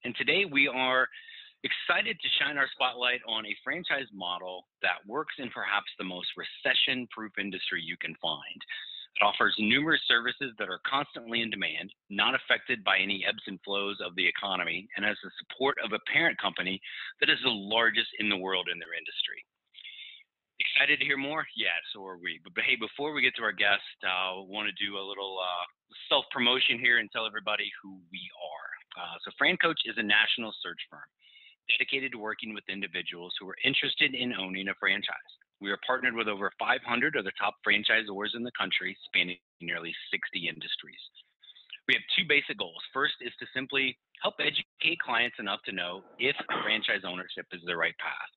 And today we are excited to shine our spotlight on a franchise model that works in perhaps the most recession-proof industry you can find. It offers numerous services that are constantly in demand, not affected by any ebbs and flows of the economy, and has the support of a parent company that is the largest in the world in their industry. Excited to hear more? Yeah, so are we. But hey, before we get to our guest, I want to do a little self-promotion here and tell everybody who we are. So FranCoach is a national search firm dedicated to working with individuals who are interested in owning a franchise. We are partnered with over 500 of the top franchisors in the country, spanning nearly 60 industries. We have two basic goals. First is to simply help educate clients enough to know if franchise ownership is the right path.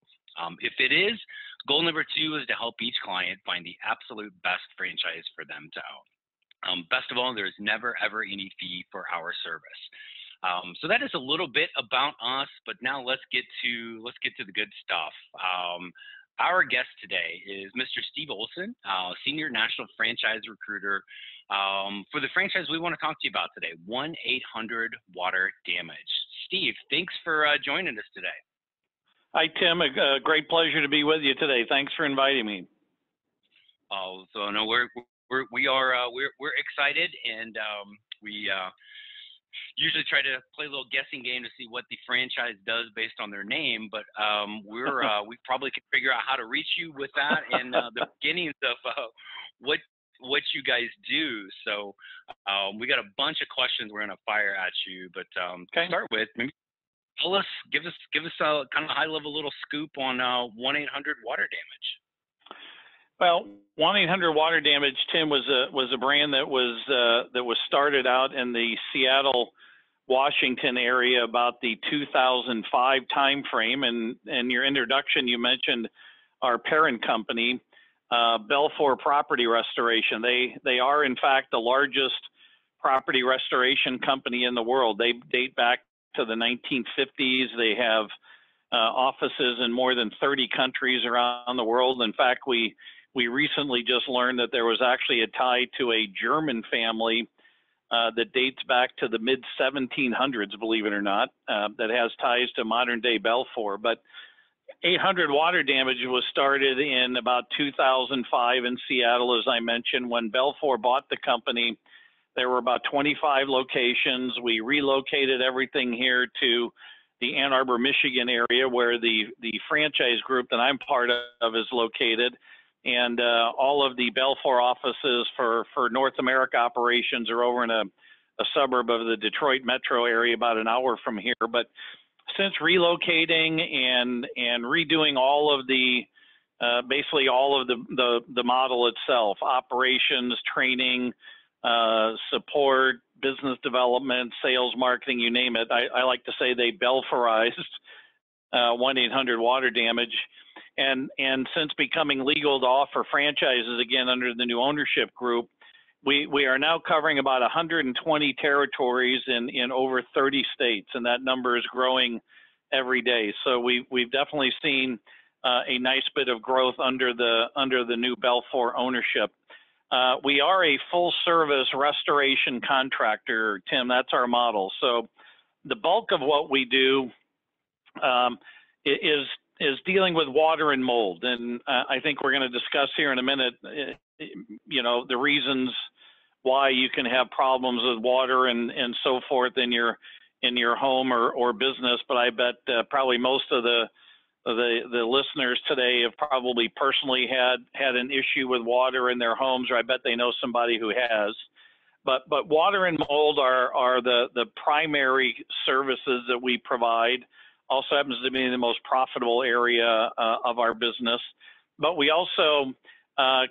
If it is, goal number two is to help each client find the absolute best franchise for them to own. Best of all, there is never, ever any fee for our service. So that is a little bit about us, but now let's get to the good stuff. Our guest today is Mr. Steve Olson, Senior National Franchise Recruiter for the franchise we want to talk to you about today, 1-800-WATER-DAMAGE. Steve, thanks for joining us today. Hi, Tim. A great pleasure to be with you today. Thanks for inviting me. Oh, so no, we're excited, and we usually try to play a little guessing game to see what the franchise does based on their name, but we probably can figure out how to reach you with that and the beginnings of what you guys do. So we got a bunch of questions we're going to fire at you, but to start with, maybe give us a kind of high level little scoop on 1-800-WATER-DAMAGE. Well, 1-800-WATER-DAMAGE, Tim, was a brand that was started out in the Seattle, Washington area about the 2005 timeframe. And in your introduction, you mentioned our parent company, Belfour Property Restoration. They are in fact the largest property restoration company in the world. They date back to the 1950s. They have offices in more than 30 countries around the world. In fact, we recently just learned that there was actually a tie to a German family that dates back to the mid-1700s, believe it or not, that has ties to modern-day Belfour. But 800-WATER-DAMAGE was started in about 2005 in Seattle, as I mentioned. When Belfour bought the company, there were about 25 locations. We relocated everything here to the Ann Arbor, Michigan area where the franchise group that I'm part of is located. And all of the Belfour offices for North America operations are over in a suburb of the Detroit metro area, about an hour from here. But since relocating and redoing all of the basically all of the model itself, operations, training, support, business development, sales, marketing, you name it, I like to say they Belfourized 1-800-WATER-DAMAGE. And since becoming legal to offer franchises again under the new ownership group, we are now covering about 120 territories in over 30 states, and that number is growing every day. So we've definitely seen a nice bit of growth under the new Belfour ownership. We are a full-service restoration contractor, Tim. That's our model. So the bulk of what we do is dealing with water and mold. And I think we're going to discuss here in a minute, the reasons why you can have problems with water and so forth in your home or business. But I bet probably most of the listeners today have probably personally had an issue with water in their homes, or I bet they know somebody who has. But water and mold are the primary services that we provide. Also happens to be the most profitable area of our business. But we also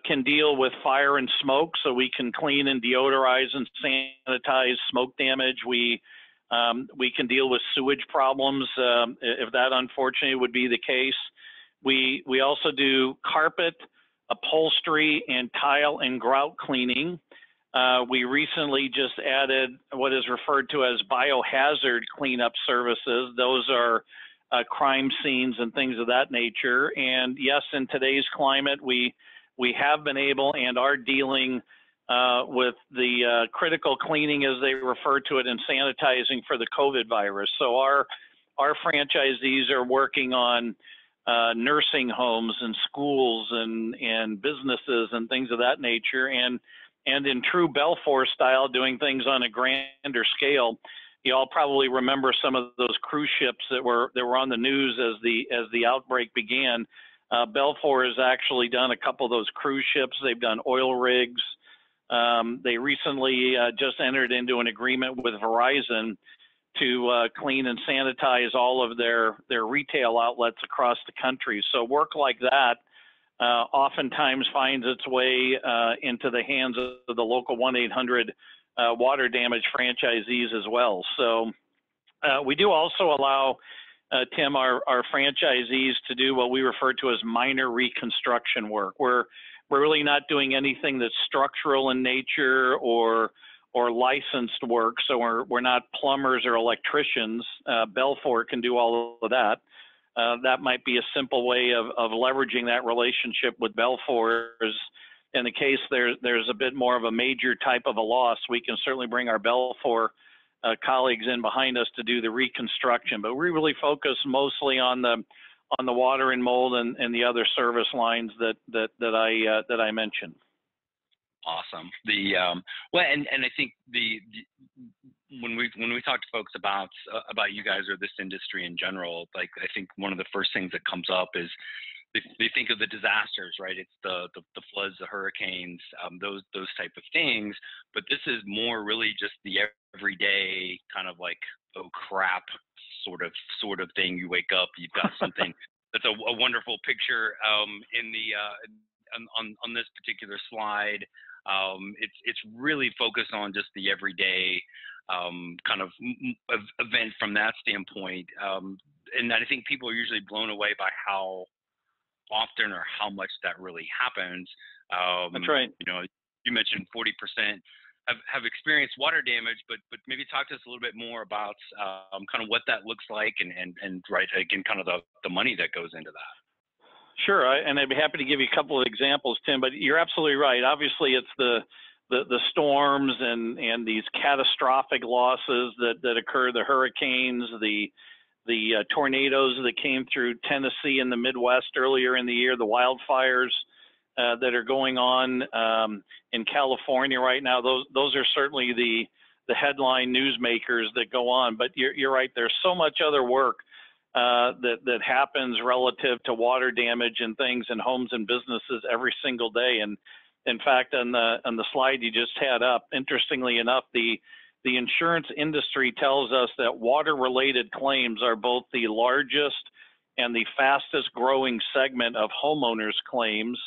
can deal with fire and smoke, so we can clean and deodorize and sanitize smoke damage. We can deal with sewage problems if that unfortunately would be the case. We also do carpet, upholstery, and tile and grout cleaning. We recently just added what is referred to as biohazard cleanup services. Those are crime scenes and things of that nature. And yes, in today's climate, we have been able and are dealing with the critical cleaning, as they refer to it, and sanitizing for the COVID virus. So our franchisees are working on nursing homes and schools and businesses and things of that nature, and in true Belfour style, doing things on a grander scale. You all probably remember some of those cruise ships that were on the news as the outbreak began. Belfour has actually done a couple of those cruise ships. They've done oil rigs. They recently just entered into an agreement with Verizon to clean and sanitize all of their retail outlets across the country. So work like that oftentimes finds its way into the hands of the local 1-800 water damage franchisees as well. So we do also allow, Tim, our franchisees to do what we refer to as minor reconstruction work. We're really not doing anything that's structural in nature or licensed work, so we're not plumbers or electricians. Belfour can do all of that. That might be a simple way of leveraging that relationship with Belfour. In the case there's a bit more of a major type of a loss, we can certainly bring our Belfour colleagues in behind us to do the reconstruction. But we really focus mostly on the water and mold and the other service lines that I mentioned. Awesome. Well, and I think when we talk to folks about you guys or this industry in general, like I think one of the first things that comes up is they think of the disasters, right? It's the floods, the hurricanes, those type of things. But this is more really just the everyday kind of like, oh crap, sort of thing. You wake up, you've got something. That's a wonderful picture in the on this particular slide. It's really focused on just the everyday kind of event from that standpoint. And I think people are usually blown away by how often or how much that really happens. That's right. You know, you mentioned 40% have experienced water damage, but maybe talk to us a little bit more about kind of what that looks like and right, again, kind of the money that goes into that. Sure, and I'd be happy to give you a couple of examples, Tim, but you're absolutely right. Obviously, it's the storms and these catastrophic losses that occur, the hurricanes, the tornadoes that came through Tennessee and the Midwest earlier in the year, the wildfires that are going on in California right now. Those are certainly the headline newsmakers that go on. But you're right. There's so much other work that happens relative to water damage and things in homes and businesses every single day. And in fact, on the slide you just had up, interestingly enough, the insurance industry tells us that water-related claims are both the largest and the fastest growing segment of homeowners claims.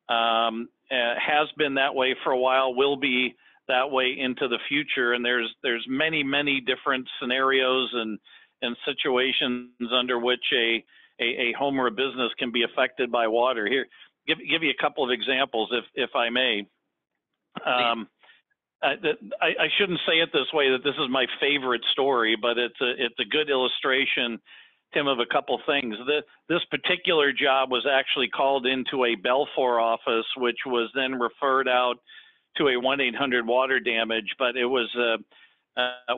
Has been that way for a while, will be that way into the future. And there's many different scenarios and situations under which a home or a business can be affected by water. Here, give you a couple of examples, if I may. I shouldn't say it this way, that this is my favorite story, but it's a good illustration, Tim, of a couple things. This particular job was actually called into a Belfour office, which was then referred out to a 1-800 water damage. But it was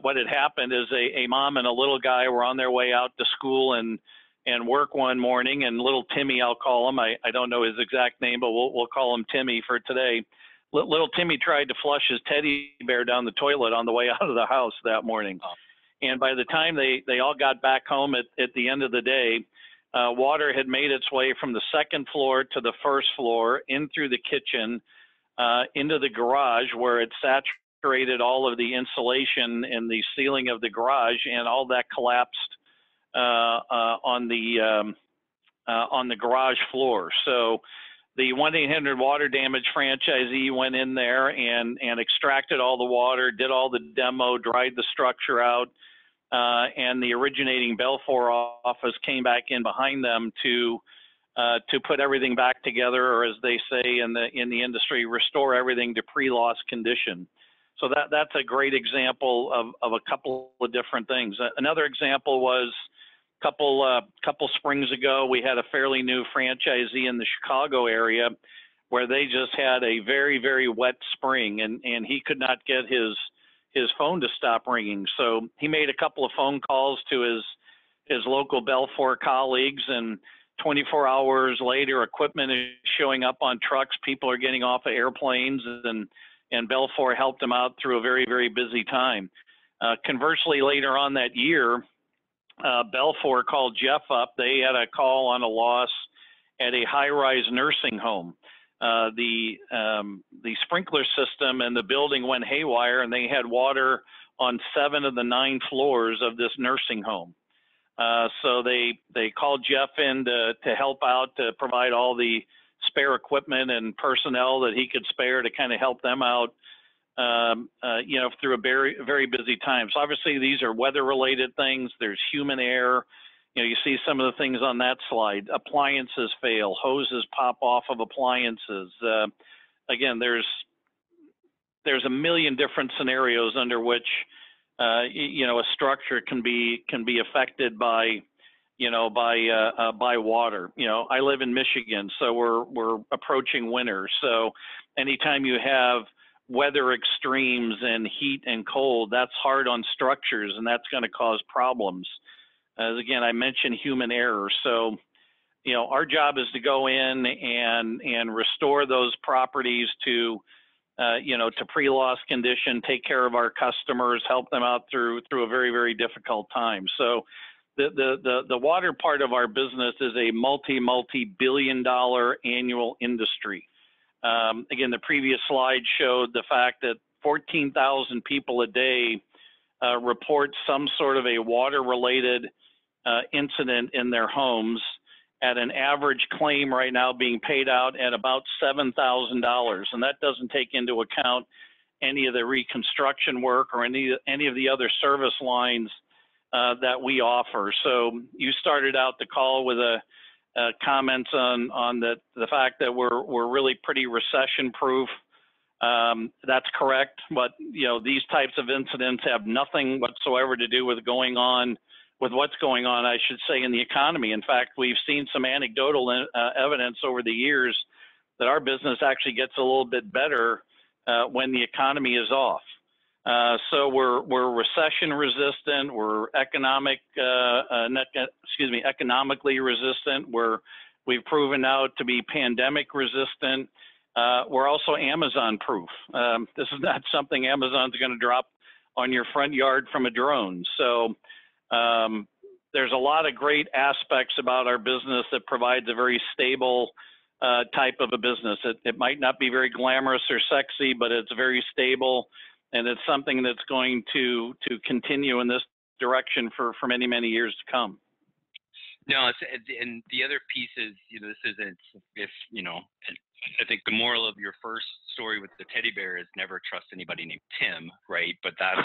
what had happened is a mom and a little guy were on their way out to school and work one morning, and little Timmy, I'll call him. I don't know his exact name, but we'll call him Timmy for today. Little Timmy tried to flush his teddy bear down the toilet on the way out of the house that morning. Oh. And by the time they all got back home at the end of the day, water had made its way from the second floor to the first floor, in through the kitchen, into the garage, where it saturated all of the insulation in the ceiling of the garage, and all that collapsed on the garage floor. So the 1-800 water damage franchisee went in there and extracted all the water, did all the demo, dried the structure out, and the originating Belfour office came back in behind them to put everything back together, or as they say in the industry, restore everything to pre-loss condition. So that's a great example of a couple of different things. Another example was couple springs ago, we had a fairly new franchisee in the Chicago area where they just had a very, very wet spring, and he could not get his phone to stop ringing. So he made a couple of phone calls to his local Belfour colleagues, and 24 hours later, equipment is showing up on trucks. People are getting off of airplanes, and Belfour helped him out through a very, very busy time. Conversely, later on that year, Belfour called Jeff up. They had a call on a loss at a high-rise nursing home. The sprinkler system and the building went haywire, and they had water on 7 of the 9 floors of this nursing home. So they called Jeff in to help out, to provide all the spare equipment and personnel that he could spare to kind of help them out, through a very, very busy time. So obviously these are weather-related things. There's human error. You see some of the things on that slide. Appliances fail, hoses pop off of appliances. Again, there's a million different scenarios under which a structure can be affected by water. I live in Michigan, so we're approaching winter. So anytime you have weather extremes and heat and cold, that's hard on structures, and that's going to cause problems. As again, I mentioned human error. So, our job is to go in and restore those properties to pre-loss condition, take care of our customers, help them out through a very, very difficult time. So the water part of our business is a multi-billion-dollar annual industry. Again, the previous slide showed the fact that 14,000 people a day report some sort of a water-related incident in their homes, at an average claim right now being paid out at about $7,000. And that doesn't take into account any of the reconstruction work or any of the other service lines that we offer. So you started out the call with a comments on the fact that we're really pretty recession proof. That's correct, but these types of incidents have nothing whatsoever to do with what's going on, I should say, in the economy. In fact, we've seen some anecdotal evidence over the years that our business actually gets a little bit better when the economy is off. So we're recession resistant. We're economically resistant. We've proven out to be pandemic resistant. We're also Amazon proof. This is not something Amazon's going to drop on your front yard from a drone. So there's a lot of great aspects about our business that provides a very stable type of a business. It might not be very glamorous or sexy, but it's very stable, and it's something that's going to continue in this direction for many, many years to come. No, and the other piece is, this isn't, I think the moral of your first story with the teddy bear is never trust anybody named Tim, right? But that's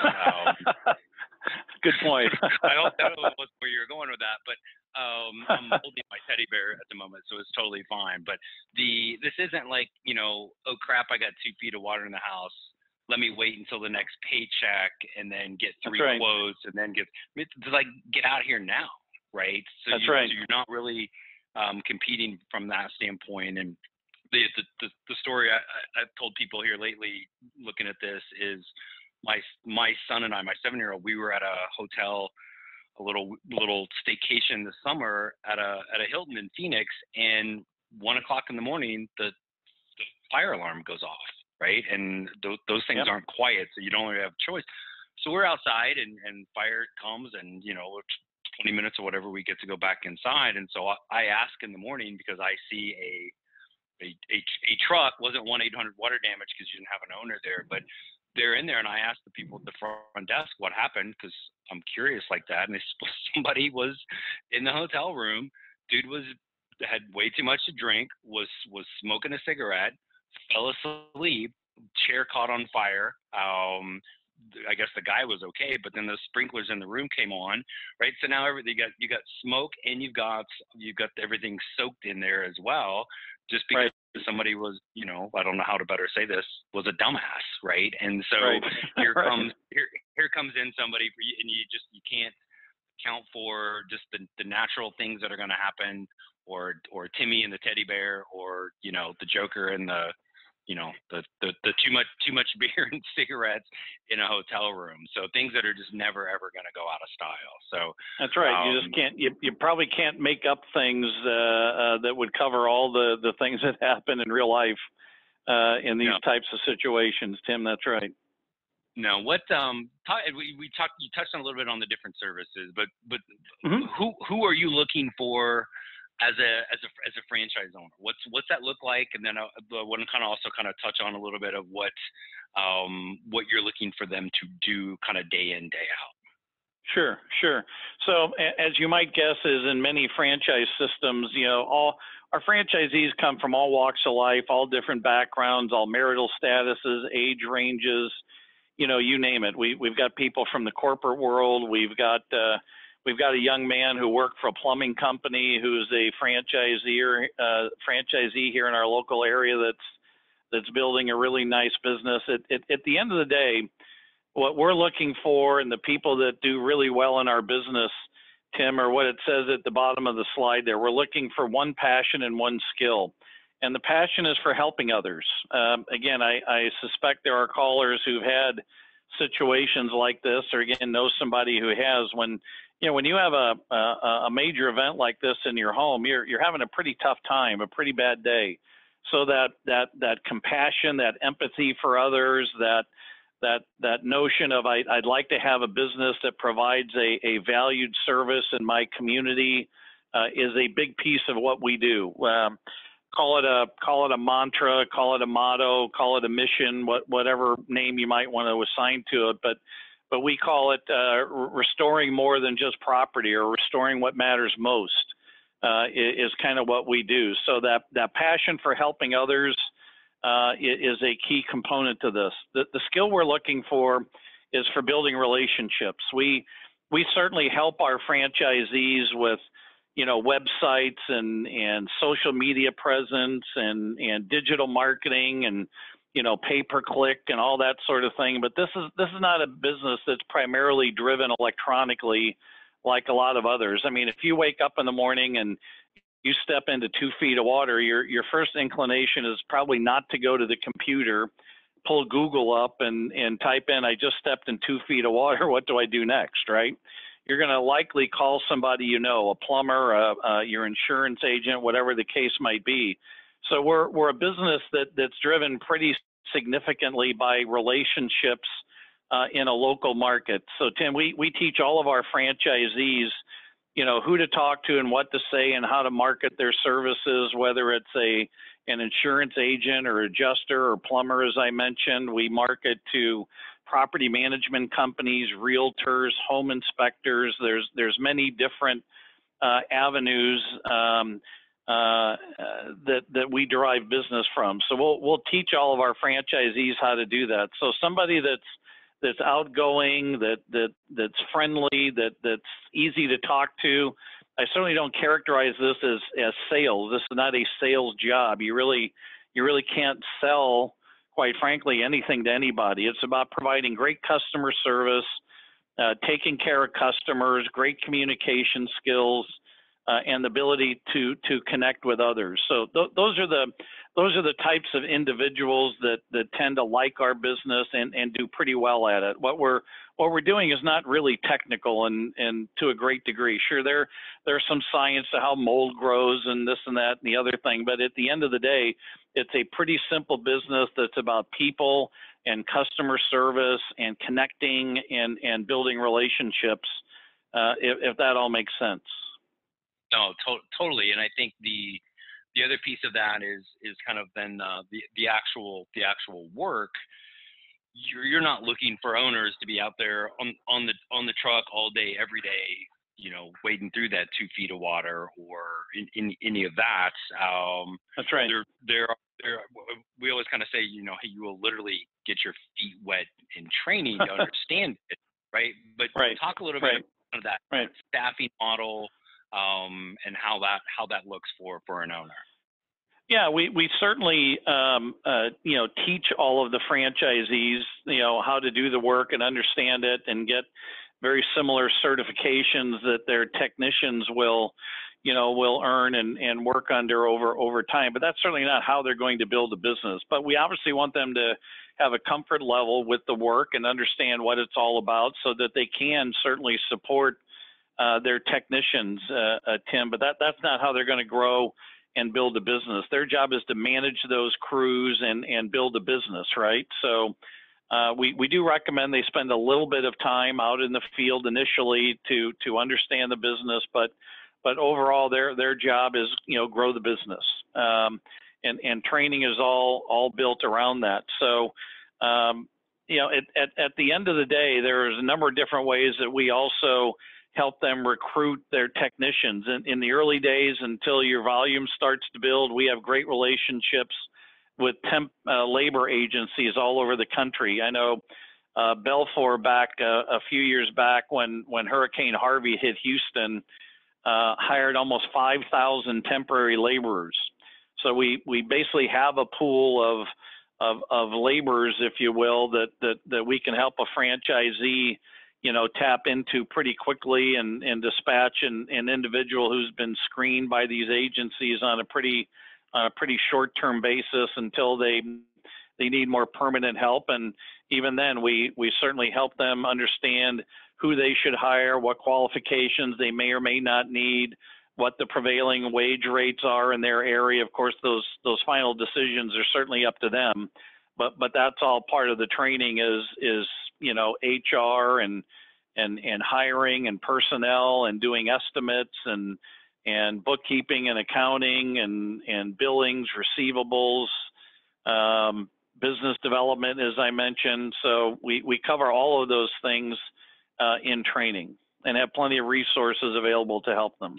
good point. I don't know where you're going with that, but I'm holding my teddy bear at the moment, so it's totally fine. But this isn't like, oh crap, I got 2 feet of water in the house. Let me wait until the next paycheck and then get 3 quotes and then get out of here now, right? So that's right. So you're not really competing from that standpoint. And the story I've told people here lately, looking at this, is my son and I, my 7-year-old, we were at a hotel, a little staycation this summer at a Hilton in Phoenix, and 1 o'clock in the morning, the fire alarm goes off, right? And those things aren't quiet, so you don't really have a choice. So we're outside, and fire comes, and 20 minutes or whatever, we get to go back inside. And so I ask in the morning, because I see a truck, wasn't 1-800 water damage because you didn't have an owner there, but they're in there, and I asked the people at the front desk what happened, because I'm curious like that. And somebody was in the hotel room. Dude had way too much to drink, was smoking a cigarette, fell asleep, chair caught on fire. I guess the guy was okay, but then the sprinklers in the room came on, right? So now you got smoke, and you've got everything soaked in there as well, just because somebody was, I don't know how to better say this, was a dumbass, right? And so here comes in somebody for you, and you can't account for just the natural things that are going to happen, or Timmy and the teddy bear, or the Joker and the too much beer and cigarettes in a hotel room. So things that are just never ever going to go out of style. So that's right. You just can't. You probably can't make up things that would cover all the things that happen in real life in these types of situations. Tim, that's right. No, what we talked. You touched on a little bit on the different services, but who are you looking for as a franchise owner? What's that look like? And then I want to also touch on a little bit of what you're looking for them to do kind of day in, day out. Sure. So as you might guess, is in many franchise systems, all our franchisees come from all walks of life, all different backgrounds, all marital statuses, age ranges, you name it. We've got people from the corporate world. We've got a young man who worked for a plumbing company who's a franchisee here in our local area that's building a really nice business. At the end of the day, what we're looking for, and the people that do really well in our business, Tim, are what it says at the bottom of the slide there. We're looking for one passion and one skill. And the passion is for helping others. Again, I suspect there are callers who've had situations like this, or again, know somebody who has. When you have a major event like this in your home, you're having a pretty tough time, a pretty bad day. So that compassion, that empathy for others, that notion of I'd like to have a business that provides a valued service in my community is a big piece of what we do. Call it a mantra, call it a motto, call it a mission, whatever name you might want to assign to it. But we call it restoring more than just property, or restoring what matters most is kind of what we do. So that passion for helping others is a key component to this. The skill we're looking for is for building relationships. We certainly help our franchisees with websites and social media presence and digital marketing and pay-per-click and all that sort of thing. But this is not a business that's primarily driven electronically like a lot of others. I mean, if you wake up in the morning and you step into 2 feet of water, your first inclination is probably not to go to the computer, pull Google up and type in, I just stepped in 2 feet of water, what do I do next, right? You're going to likely call somebody a plumber, your insurance agent, whatever the case might be. So we're a business that's driven pretty significantly by relationships in a local market. So Tim, we teach all of our franchisees, who to talk to and what to say and how to market their services, whether it's an insurance agent or adjuster or plumber, as I mentioned. We market to property management companies, realtors, home inspectors. There's many different avenues that we derive business from. So we'll teach all of our franchisees how to do that. So somebody that's outgoing, that's friendly, that's easy to talk to. I certainly don't characterize this as sales. This is not a sales job. You really can't sell, quite frankly, anything to anybody. It's about providing great customer service, taking care of customers, great communication skills, and the ability to connect with others. So those are the types of individuals that tend to like our business and do pretty well at it. What we're doing is not really technical and to a great degree. Sure, there's some science to how mold grows and this and that and the other thing, but at the end of the day, it's a pretty simple business that's about people and customer service and connecting and building relationships, if that all makes sense. No, totally. And I think the other piece of that is kind of then the actual work. You're not looking for owners to be out there on the truck all day, every day, wading through that 2 feet of water or in any of that. That's right. We always kind of say, hey, you will literally get your feet wet in training to understand it, right? But talk a little bit about that staffing model. And how that looks for an owner. Yeah, we certainly teach all of the franchisees how to do the work and understand it and get very similar certifications that their technicians will earn and work under over time. But that's certainly not how they're going to build a business. But we obviously want them to have a comfort level with the work and understand what it's all about so that they can certainly support their technicians, Tim. But that's not how they're going to grow and build a business. Their job is to manage those crews and build a business, right? So we do recommend they spend a little bit of time out in the field initially to understand the business, but overall their job is grow the business, and training is all built around that. So at the end of the day, there's a number of different ways that we also help them recruit their technicians. In the early days, until your volume starts to build, we have great relationships with temp labor agencies all over the country. I know Belfour back a few years back when Hurricane Harvey hit Houston, hired almost 5,000 temporary laborers. So we basically have a pool of laborers, if you will, that we can help a franchisee tap into pretty quickly and dispatch an individual who's been screened by these agencies on a pretty short-term basis until they need more permanent help. And even then, we certainly help them understand who they should hire, what qualifications they may or may not need, what the prevailing wage rates are in their area. Of course, those final decisions are certainly up to them, but that's all part of the training is HR and hiring and personnel and doing estimates and bookkeeping and accounting and billings, receivables, business development, as I mentioned. So we cover all of those things in training and have plenty of resources available to help them.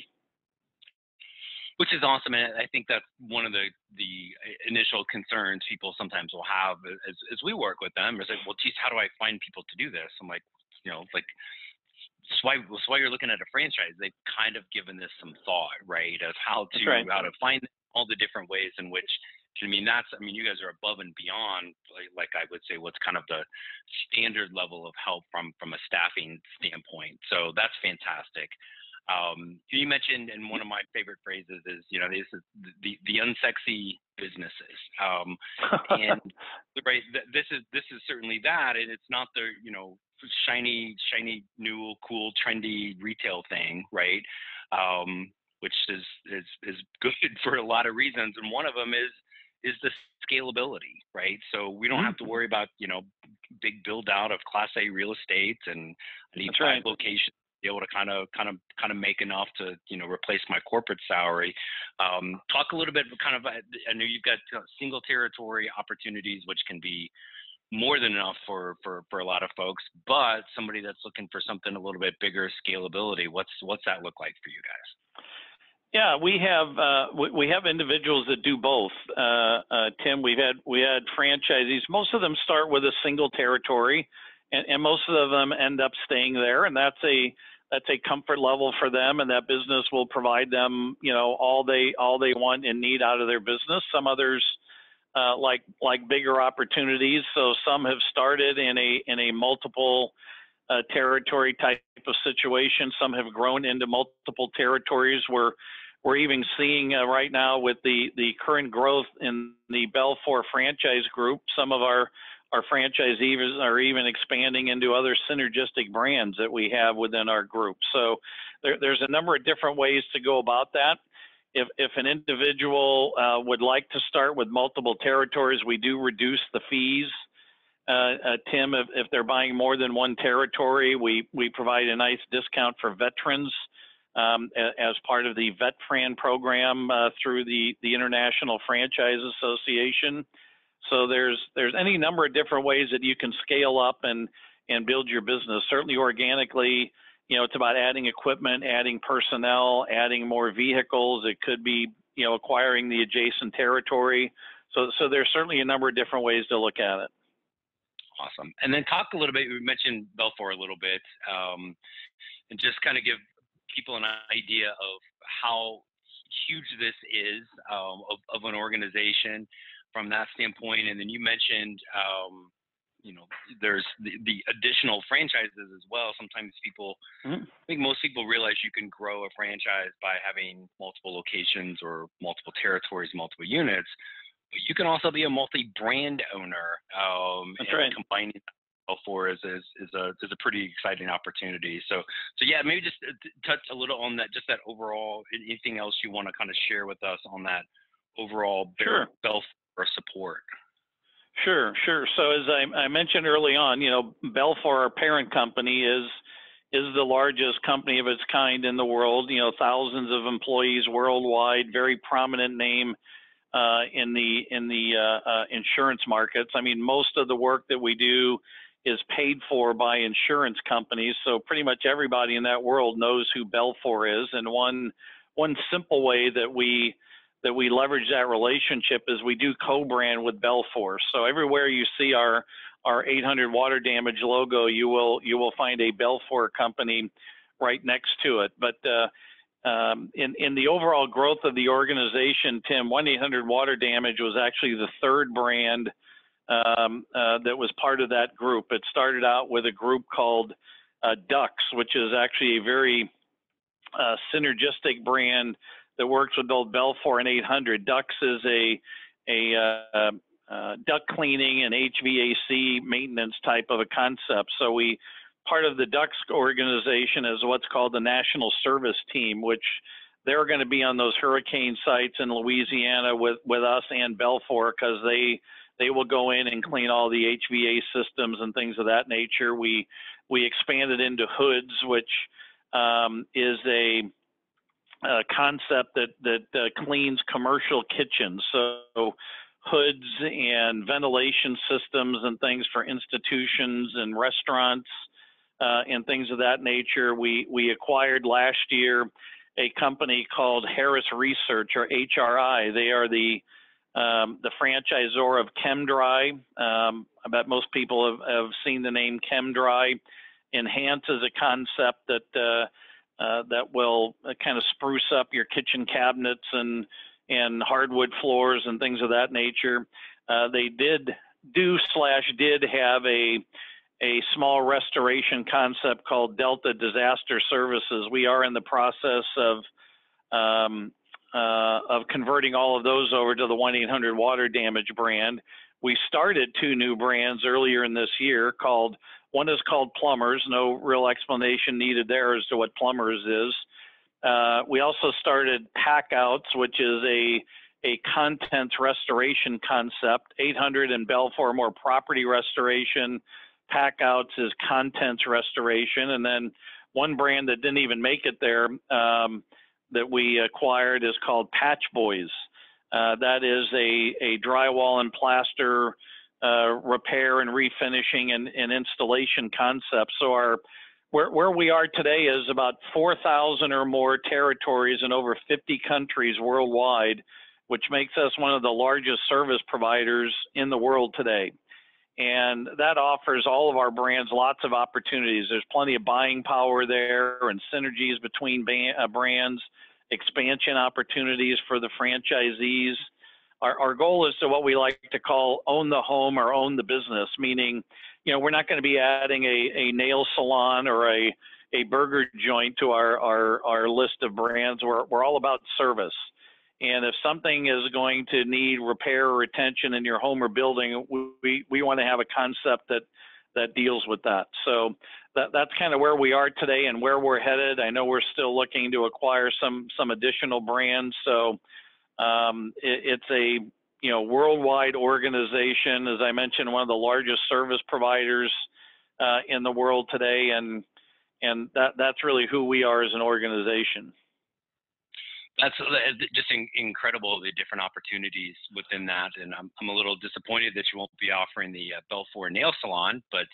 Which is awesome, and I think that's one of the initial concerns people sometimes will have as we work with them. Is like, well, geez, how do I find people to do this? I'm like, that's why you're looking at a franchise. They've kind of given this some thought, right, of how to find all the different ways in which. You guys are above and beyond, like I would say, what's kind of the standard level of help from a staffing standpoint. So that's fantastic. You mentioned, and one of my favorite phrases is, this is the unsexy businesses, and right. This is certainly that, and it's not the shiny, new, cool, trendy retail thing, right? Which is good for a lot of reasons, and one of them is the scalability, right? So we don't have to worry about big build out of Class A real estate, and I need 5 locations. Be able to kind of make enough to replace my corporate salary. Talk a little bit I know you've got single territory opportunities, which can be more than enough for a lot of folks, but somebody that's looking for something a little bit bigger, scalability, what's that look like for you guys? Yeah, we have individuals that do both. Tim, we had franchisees. Most of them start with a single territory, and most of them end up staying there, and that's a comfort level for them, and that business will provide them all they want and need out of their business. Some others like bigger opportunities. So some have started in a multiple territory type of situation. Some have grown into multiple territories. We're even seeing right now with the current growth in the Belfour franchise group, some of our franchisees are even expanding into other synergistic brands that we have within our group. So there's a number of different ways to go about that. If an individual would like to start with multiple territories, we do reduce the fees. Tim, if they're buying more than one territory, we provide a nice discount for veterans as part of the VetFran program through the International Franchise Association. So there's any number of different ways that you can scale up and build your business. Certainly organically, it's about adding equipment, adding personnel, adding more vehicles. It could be, acquiring the adjacent territory. So there's certainly a number of different ways to look at it. Awesome. And then talk a little bit, we mentioned Belfour a little bit, and just kind of give people an idea of how huge this is of an organization from that standpoint. And then you mentioned, there's the additional franchises as well. Sometimes people, I think most people realize you can grow a franchise by having multiple locations or multiple territories, multiple units. But you can also be a multi-brand owner. That's and right. Combining Belfour is a pretty exciting opportunity. So yeah, maybe just touch a little on that, just that overall. Anything else you want to kind of share with us on that overall Belfour support? Sure. So as I mentioned early on, Belfour, our parent company, is the largest company of its kind in the world. Thousands of employees worldwide, very prominent name in the insurance markets. I mean, most of the work that we do is paid for by insurance companies, so pretty much everybody in that world knows who Belfour is. And one simple way that we leverage that relationship is we do co-brand with Belfour. So everywhere you see our 800 water damage logo, you will find a Belfour company right next to it. But in the overall growth of the organization, Tim, 1-800 Water Damage was actually the third brand that was part of that group. It started out with a group called Dux, which is actually a very synergistic brand that works with both Belfour and 800. Dux is a duct cleaning and HVAC maintenance type of a concept. So part of the Dux organization is what's called the National Service Team, which they're going to be on those hurricane sites in Louisiana with us and Belfour, because they will go in and clean all the HVAC systems and things of that nature. We expanded into hoods, which is a concept that cleans commercial kitchens. So hoods and ventilation systems and things for institutions and restaurants and things of that nature. We acquired last year a company called Harris Research, or HRI. They are the franchisor of ChemDry. I bet most people have seen the name ChemDry. Enhance is a concept that will kind of spruce up your kitchen cabinets and hardwood floors and things of that nature. They did have a small restoration concept called Delta Disaster Services. We are in the process of converting all of those over to the 1-800 Water Damage brand. We started two new brands earlier in this year. One is called Plumbers. No real explanation needed there as to what Plumbers is. We also started Packouts, which is a contents restoration concept. 800 and Belfour more property restoration. Packouts is contents restoration. And then one brand that didn't even make it there that we acquired is called Patch Boys. That is a drywall and plaster repair and refinishing and installation concept. So where we are today is about 4,000 or more territories in over 50 countries worldwide, which makes us one of the largest service providers in the world today. And that offers all of our brands lots of opportunities. There's plenty of buying power there and synergies between brands, expansion opportunities for the franchisees. Our goal is to what we like to call own the home or own the business, meaning, we're not going to be adding a nail salon or a burger joint to our list of brands. We're all about service. And if something is going to need repair or attention in your home or building, we want to have a concept that deals with that. So that's kind of where we are today and where we're headed. I know we're still looking to acquire some additional brands. So it's a worldwide organization, as I mentioned, one of the largest service providers in the world today, and that's really who we are as an organization. That's just incredible, the different opportunities within that, and I'm a little disappointed that you won't be offering the Belfour nail salon, but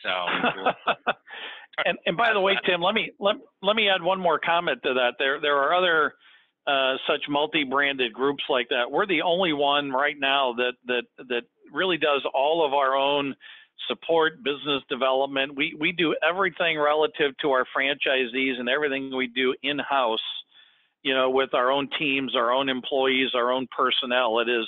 and by the way, Tim, let me add one more comment to that. There are other such multi-branded groups like that. We're the only one right now that really does all of our own support, business development. We do everything relative to our franchisees and everything we do in-house, with our own teams, our own employees, our own personnel. It is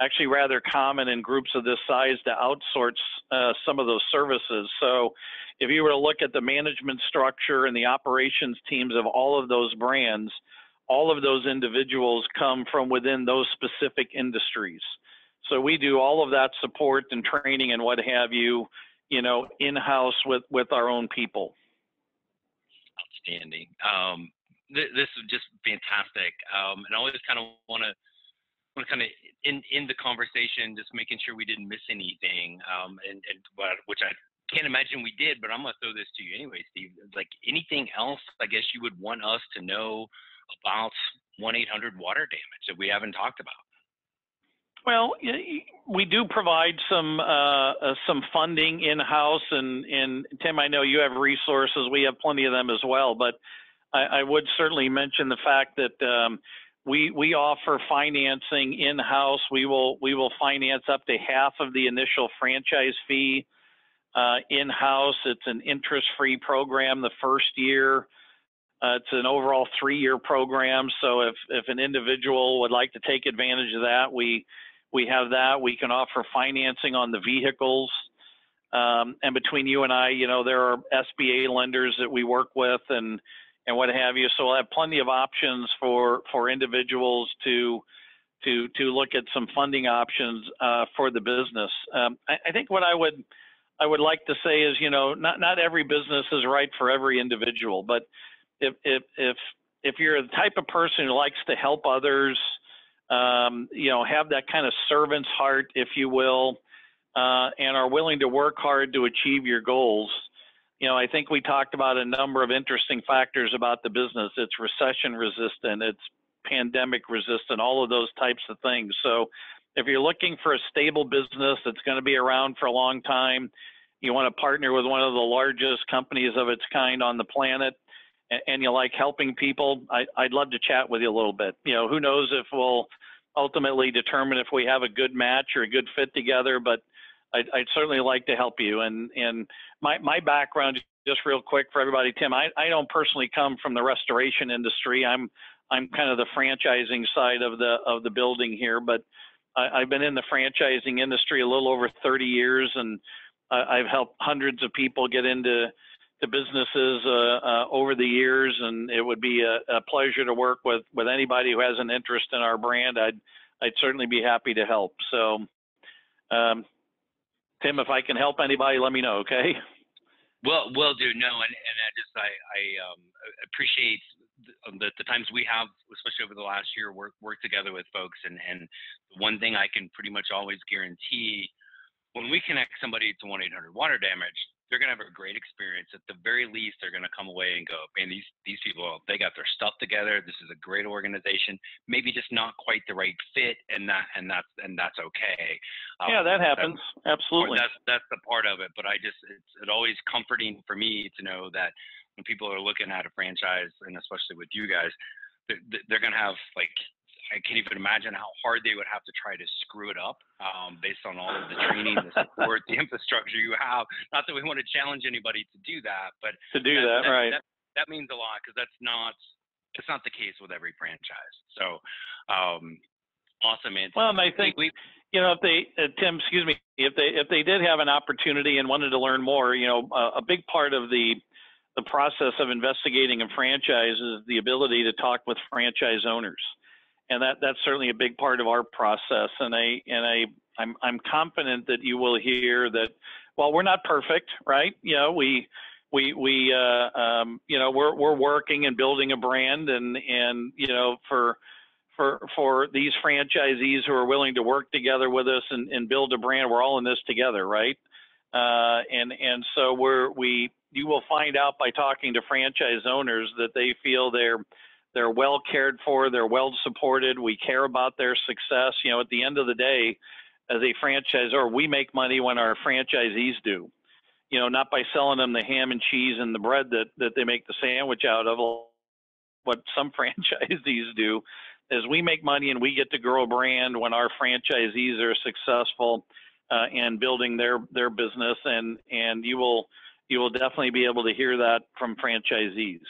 actually rather common in groups of this size to outsource some of those services. So if you were to look at the management structure and the operations teams of all of those brands, all of those individuals come from within those specific industries. So we do all of that support and training and what have you, in-house with our own people. Outstanding. This is just fantastic. And I always kind of want to kind of in the conversation, just making sure we didn't miss anything, which I can't imagine we did, but I'm going to throw this to you anyway, Steve. Like, anything else, I guess, you would want us to know about 1-800-water damage that we haven't talked about? Well, we do provide some funding in-house, and Tim, I know you have resources. We have plenty of them as well, but I would certainly mention the fact that we offer financing in-house. We will finance up to half of the initial franchise fee in-house. It's an interest-free program the first year. It's an overall 3-year program. So if an individual would like to take advantage of that, we have that. We can offer financing on the vehicles. And between you and I, there are SBA lenders that we work with and what have you. So we'll have plenty of options for individuals to look at some funding options for the business. I think what I would like to say is, not every business is right for every individual, but if you're the type of person who likes to help others, have that kind of servant's heart, if you will, and are willing to work hard to achieve your goals. I think we talked about a number of interesting factors about the business. It's recession resistant, it's pandemic resistant, all of those types of things. So if you're looking for a stable business that's going to be around for a long time, you want to partner with one of the largest companies of its kind on the planet, and you like helping people, I'd love to chat with you a little bit. Who knows if we'll ultimately determine if we have a good match or a good fit together, but I'd certainly like to help you. And my background, just real quick for everybody, Tim, I don't personally come from the restoration industry. I'm kind of the franchising side of the building here, but I've been in the franchising industry a little over 30 years, and I've helped hundreds of people get into businesses over the years, and it would be a pleasure to work with anybody who has an interest in our brand. I'd certainly be happy to help. So, Tim, if I can help anybody, let me know, okay? Well, will do. No, and I appreciate the times we have, especially over the last year, work together with folks, and one thing I can pretty much always guarantee, when we connect somebody to 1-800-water damage, they're going to have a great experience. At the very least, they're going to come away and go, man, these people, they got their stuff together. This is a great organization. Maybe just not quite the right fit, and that's okay. Yeah, that happens. Absolutely. That's the part of it. But it's always comforting for me to know that when people are looking at a franchise, and especially with you guys, they're going to have, like, I can't even imagine how hard they would have to try to screw it up based on all of the training, the support, the infrastructure you have. Not that we want to challenge anybody to do that, but right. That means a lot, because it's not the case with every franchise. So awesome, man. Well, and I think if they, Tim, excuse me, if they did have an opportunity and wanted to learn more, a big part of the process of investigating a franchise is the ability to talk with franchise owners. And that's certainly a big part of our process. And I'm confident that you will hear that while we're not perfect, right? We're working and building a brand, and for these franchisees who are willing to work together with us and build a brand, we're all in this together, right? And so you will find out by talking to franchise owners that they feel they're well cared for, they're well supported, we care about their success. At the end of the day, as a franchisor, we make money when our franchisees do. Not by selling them the ham and cheese and the bread that they make the sandwich out of. What some franchisees do is we make money and we get to grow a brand when our franchisees are successful and building their business, and you will definitely be able to hear that from franchisees.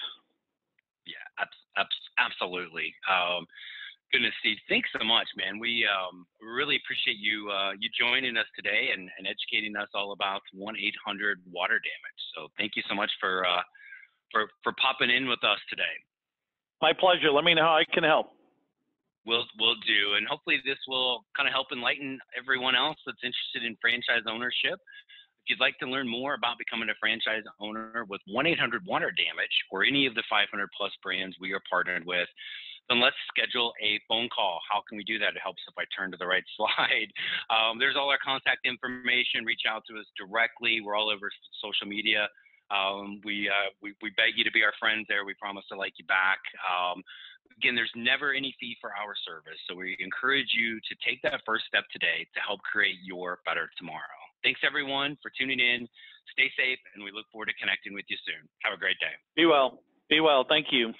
Yeah, absolutely. Goodness, Steve, thanks so much, man. We really appreciate you you joining us today and educating us all about 1-800 water damage. So thank you so much for popping in with us today. My pleasure. Let me know how I can help. We'll do, and hopefully this will kind of help enlighten everyone else that's interested in franchise ownership. If you'd like to learn more about becoming a franchise owner with 1-800 water damage or any of the 500 plus brands we are partnered with, then let's schedule a phone call. How can we do that? It helps if I turn to the right slide. There's all our contact information. Reach out to us directly. We're all over social media. We beg you to be our friends there. We promise to like you back. Again, there's never any fee for our service. So we encourage you to take that first step today to help create your better tomorrow. Thanks everyone for tuning in. Stay safe, and we look forward to connecting with you soon. Have a great day. Be well. Be well. Thank you.